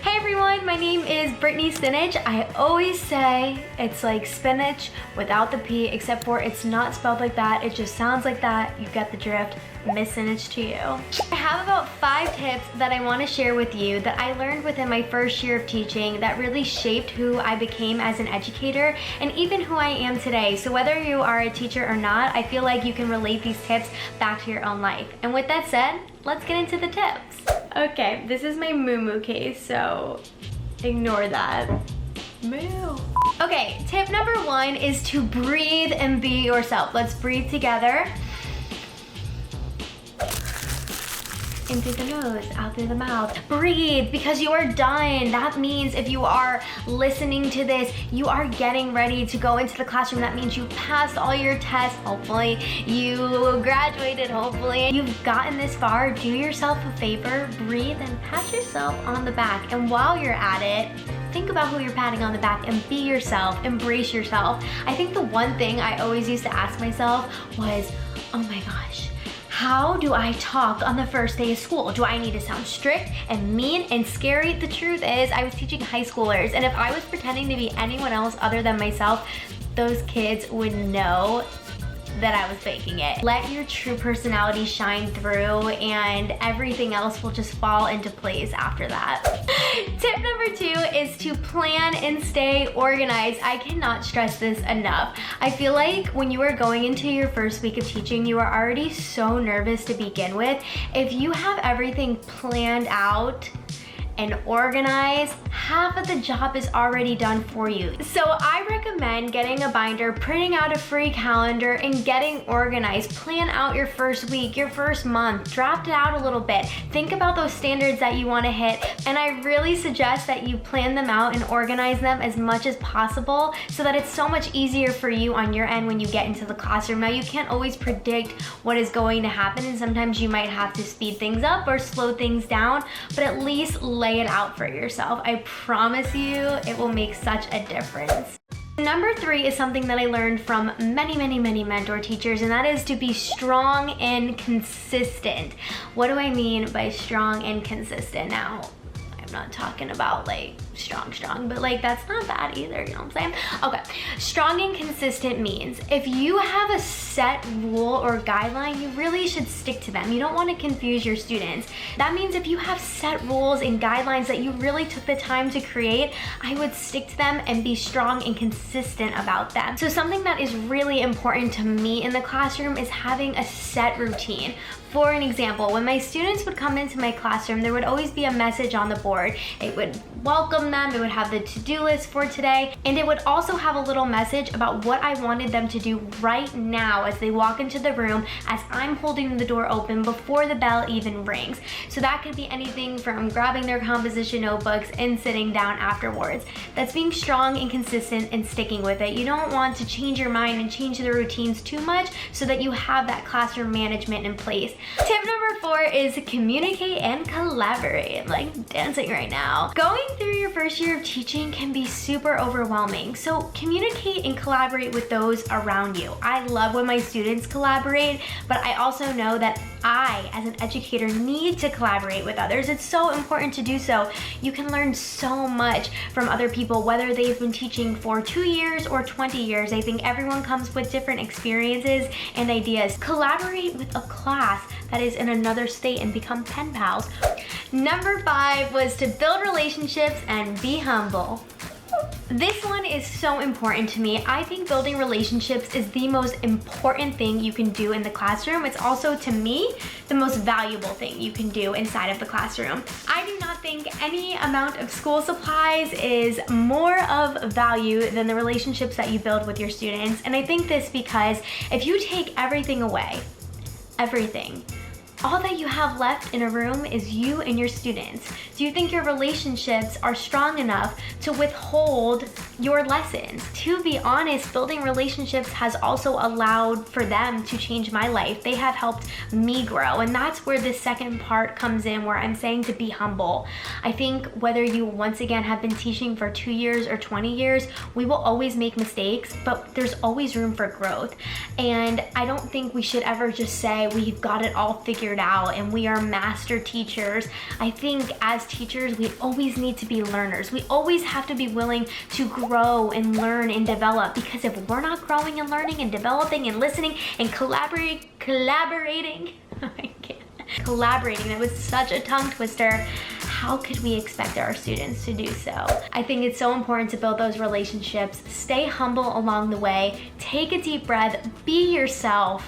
Hey everyone, my name is Brittany Spinach. I always say it's like spinach without the P, except for it's not spelled like that. It just sounds like that. You get the drift. Miss Spinach to you. I have about 5 tips that I want to share with you that I learned within my first year of teaching that really shaped who I became as an educator and even who I am today. So whether you are a teacher or not, I feel like you can relate these tips back to your own life. And with that said, let's get into the tips. Okay, this is my moo-moo case, so ignore that. Moo. Okay, tip number 1 is to breathe and be yourself. Let's breathe together. In through the nose, out through the mouth. Breathe, because you are done. That means if you are listening to this, you are getting ready to go into the classroom. That means you passed all your tests. Hopefully you graduated. Hopefully you've gotten this far. Do yourself a favor, breathe and pat yourself on the back. And while you're at it, think about who you're patting on the back and be yourself, embrace yourself. I think the one thing I always used to ask myself was, oh my gosh, how do I talk on the first day of school? Do I need to sound strict and mean and scary? The truth is, I was teaching high schoolers, and if I was pretending to be anyone else other than myself, those kids would know that I was faking it. Let your true personality shine through and everything else will just fall into place after that. Tip number 2 is to plan and stay organized. I cannot stress this enough. I feel like when you are going into your first week of teaching, you are already so nervous to begin with. If you have everything planned out and organized, half of the job is already done for you. So I recommend getting a binder, printing out a free calendar, and getting organized. Plan out your first week, your first month, draft it out a little bit. Think about those standards that you want to hit, and I really suggest that you plan them out and organize them as much as possible so that it's so much easier for you on your end when you get into the classroom. Now, you can't always predict what is going to happen, and sometimes you might have to speed things up or slow things down, but at least lay it out for yourself. I promise you, it will make such a difference. Number 3 is something that I learned from many mentor teachers, and that is to be strong and consistent. What do I mean by strong and consistent? Now, I'm not talking about like strong, but like that's not bad either, you know what I'm saying? Okay, strong and consistent means if you have a set rule or guideline, you really should stick to them. You don't want to confuse your students. That means if you have set rules and guidelines that you really took the time to create, I would stick to them and be strong and consistent about them. So something that is really important to me in the classroom is having a set routine. For an example, when my students would come into my classroom, there would always be a message on the board. It would welcome them, it would have the to-do list for today, and it would also have a little message about what I wanted them to do right now as they walk into the room, as I'm holding the door open before the bell even rings. So that could be anything from grabbing their composition notebooks and sitting down afterwards. That's being strong and consistent and sticking with it. You don't want to change your mind and change the routines too much so that you have that classroom management in place. Tip number 4 is communicate and collaborate. I'm like dancing right now. Going through your first year of teaching can be super overwhelming. So communicate and collaborate with those around you. I love when my students collaborate, but I also know that I, as an educator, need to collaborate with others. It's so important to do so. You can learn so much from other people, whether they've been teaching for 2 years or 20 years. I think everyone comes with different experiences and ideas. Collaborate with a class that is in another state and become pen pals. Number 5 was to build relationships and be humble. This one is so important to me. I think building relationships is the most important thing you can do in the classroom. It's also, to me, the most valuable thing you can do inside of the classroom. I do not think any amount of school supplies is more of value than the relationships that you build with your students. And I think this because if you take everything away, everything, all that you have left in a room is you and your students. Do you think your relationships are strong enough to withhold your lessons. To be honest, building relationships has also allowed for them to change my life. They have helped me grow, and that's where the second part comes in, where I'm saying to be humble. I think whether you once again have been teaching for 2 years or 20 years, we will always make mistakes, but there's always room for growth. And I don't think we should ever just say we've got it all figured out and we are master teachers. I think as teachers, we always need to be learners. We always have to be willing to grow and learn and develop, because if we're not growing and learning and developing and listening and collaborating, that was such a tongue twister, how could we expect our students to do so? I think it's so important to build those relationships, stay humble along the way, take a deep breath, be yourself,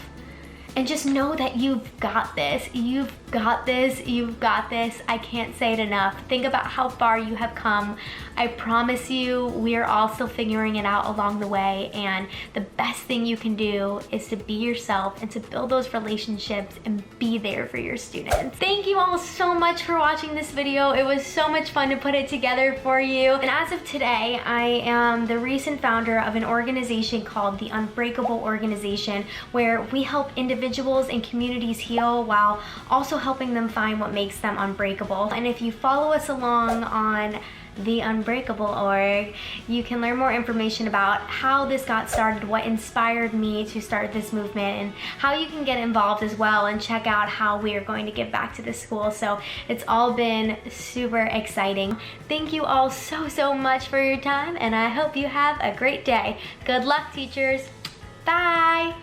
and just know that you've got this. You've got this, you've got this. I can't say it enough. Think about how far you have come. I promise you, we're all still figuring it out along the way, and the best thing you can do is to be yourself and to build those relationships and be there for your students. Thank you all so much for watching this video. It was so much fun to put it together for you. And as of today, I am the recent founder of an organization called the Unbreakable Organization, where we help individuals and communities heal while also helping them find what makes them unbreakable. And if you follow us along on the Unbreakable org, you can learn more information about how this got started, what inspired me to start this movement, and how you can get involved as well and check out how we are going to give back to the school. So it's all been super exciting. Thank you all so much for your time, and I hope you have a great day. Good luck, teachers. Bye.